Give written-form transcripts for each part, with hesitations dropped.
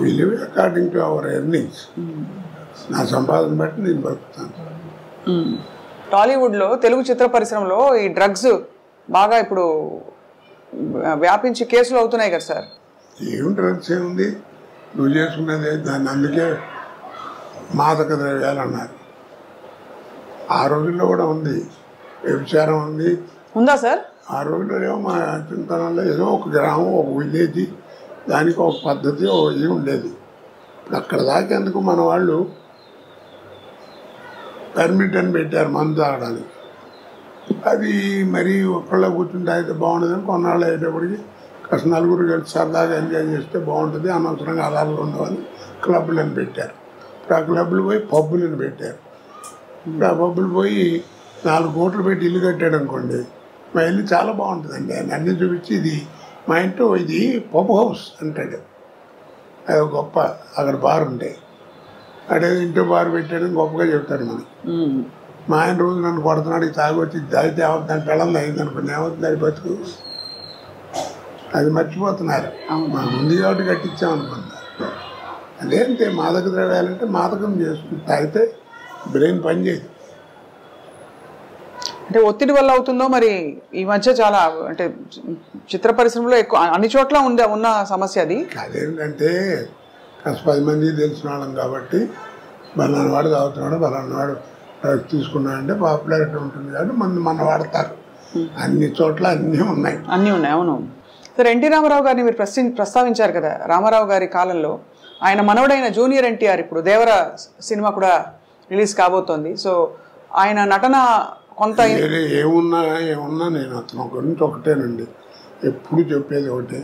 We live according to our earnings. నా సంపాదన బట్టి నేను బతుకుతాను. టాలీవుడ్లో తెలుగు చిత్ర పరిశ్రమలో ఈ డ్రగ్స్ బాగా ఇప్పుడు వ్యాపించి కేసులు అవుతున్నాయి కదా సార్. ఏం డ్రగ్స్ ఏముంది, నువ్వు చేసుకునేది దాన్ని. అందుకే మాదక ద్రవ్యాలు అన్నారు. ఆ రోజుల్లో కూడా ఉంది, వ్యభిచారం ఉంది. ఉందా సార్? ఆ రోజుల్లో ఏమో మా చింతనంలో ఏదో ఒక గ్రామం, ఒక విలేజ్, దానికి ఒక పద్ధతి, ఒక ఇది ఉండేది. ఇప్పుడు అక్కడ దాకేందుకు మన వాళ్ళు పర్మిట్ అని పెట్టారు మందు తాగడానికి. అది మరీ ఒక్కళ్ళ కూర్చుంటే అయితే బాగుండదని కొన్నాళ్ళు అయ్యేటప్పటికి కాస్త నలుగురు కలిసి సరదాగా ఎంజాయ్ చేస్తే బాగుంటుంది, అనవసరంగా అలాలు ఉండవని క్లబ్బులను పెట్టారు. ఇప్పుడు ఆ క్లబ్బులు పోయి పబ్బులను పెట్టారు. ఇప్పుడు ఆ పబ్బులు పోయి 4 కోట్లు పెట్టి ఇల్లు కట్టాడు అనుకోండి, మా ఇల్లు చాలా బాగుంటుందండి ఆయన అన్నీ చూపించి, ఇది మా ఇంట్లో ఇది పబ్ హౌస్ అంటాడు. అది గొప్ప, అక్కడ బార్ ఉంటాయి, అదే ఇంట్లో బార్ పెట్టాడని గొప్పగా చెప్తారు మనకి. మా ఆయన రోజు నన్ను కొడుతున్నాడు, ఇది తాగొచ్చి దాయితే ఏమవుతుందని పెళ్ళం అయింది అనుకోండి, ఏమవుతుంది అది బతుకు. అది మర్చిపోతున్నారు. మా ముందు కాబట్టి కట్టించామనుకున్నారు. అదేంటే మాదక ద్రవ్యాలంటే మాదకం చేసుకుని తాగితే బ్రెయిన్ పనిచేయదు. అంటే ఒత్తిడి వల్ల అవుతుందో మరి. ఈ మధ్య చాలా అంటే చిత్ర పరిశ్రమలో ఎక్కువ అన్ని చోట్ల ఉన్న సమస్య అది. అదేంటంటే కాస్త 10 మంది తెలిసిన వాళ్ళం కాబట్టి బలానా వాడు తాగుతున్నాడు, బలానా వాడు డ్రగ్స్ తీసుకున్నాడంటే పాపులారిటీ ఉంటుంది కాబట్టి మన వాడతారు. అన్ని చోట్ల అన్నీ ఉన్నాయి. అవును సార్. ఎన్టీ రామారావు గారిని మీరు ప్రస్తావించారు కదా. రామారావు గారి కాలంలో ఆయన మనవడైన జూనియర్ ఎన్టీఆర్ ఇప్పుడు దేవర సినిమా కూడా రిలీజ్ కాబోతోంది. సో ఆయన నటన కొంత ఏమున్నా నేను అతను గురించి ఒకటేనండి ఎప్పుడు చెప్పేది ఒకటే.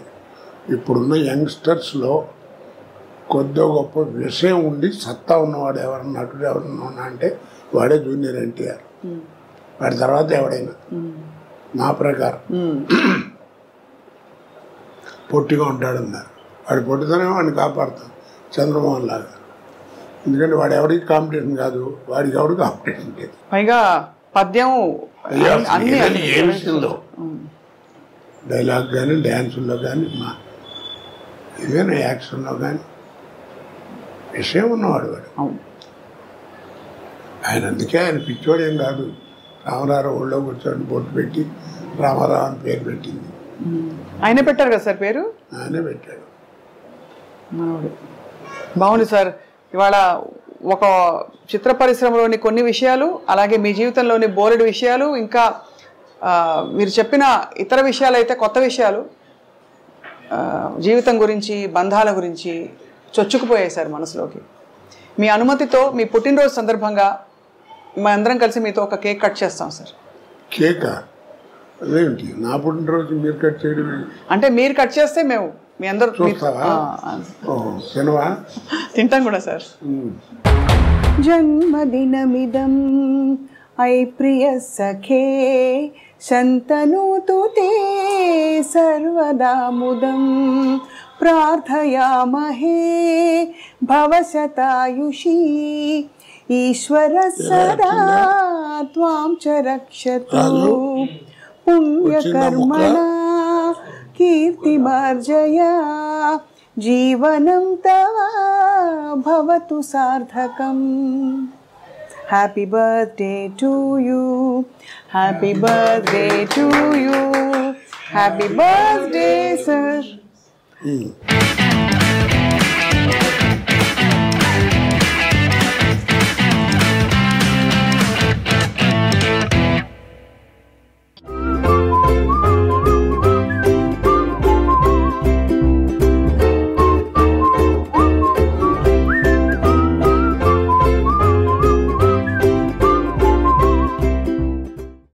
ఇప్పుడున్న యంగ్స్టర్స్లో కొద్దిగా గొప్ప విషయం ఉండి సత్తా ఉన్నవాడు ఎవరన్నా, నటుడు ఎవరన్నా ఉన్నా అంటే వాడే జూనియర్ ఎన్టీఆర్. వాడి తర్వాత ఎవడైనా నా ప్రకారం. పొట్టిగా ఉంటాడన్నారు, వాడి పొట్టితోనే వాడిని కాపాడుతాం చంద్రమోహన్ లాగా. ఎందుకంటే వాడు ఎవరికి కాంపిటీషన్ కాదు, వాడికి ఎవరికి కాంపిటీషన్ లేదు. పైగా పద్యం ఏ విషయంలో డైలాగ్ కానీ, డ్యాన్సుల్లో కానీ, మా ఏదైనా యాక్షన్లో కానీ విషయం ఉన్నవాడు వాడు. ఆయన అందుకే ఆయన పిచ్చోడు ఏం కాదు. రామారావు ఒళ్ళో కూర్చొని బొట్టు పెట్టి రామారావు అని పేరు పెట్టింది. ఆయనే పెట్టారు కదా సార్ పేరు? ఆయనే పెట్టాడు. బాగుంది సార్. ఇవాళ ఒక చిత్ర పరిశ్రమలోని కొన్ని విషయాలు, అలాగే మీ జీవితంలోని బోలెడు విషయాలు, ఇంకా మీరు చెప్పిన ఇతర విషయాలు అయితే కొత్త విషయాలు, జీవితం గురించి, బంధాల గురించి చొచ్చుకుపోయాయి సార్ మనసులోకి. మీ అనుమతితో మీ పుట్టినరోజు సందర్భంగా మా అందరం కలిసి మీతో ఒక కేక్ కట్ చేస్తాం సార్. కేకా? అదేంటి నా పుట్టినరోజు మీరు కట్ చేయడం? అంటే మీరు కట్ చేస్తే మేము మీ అందరూ తినవా? తింటాం కూడా సార్. జన్మదినమిదం ఐ ప్రియ సఖే శంతనూతు తే సర్వదా ముదం ప్రార్థయామహే భవశతాయుషీ ఈశ్వర సదా త్వాం చ రక్షతు పుణ్యకర్మణా కీర్తిమార్జయ జీవనం తవ భవతు సార్థకం. Happy birthday to you, happy birthday to you, happy birthday sir.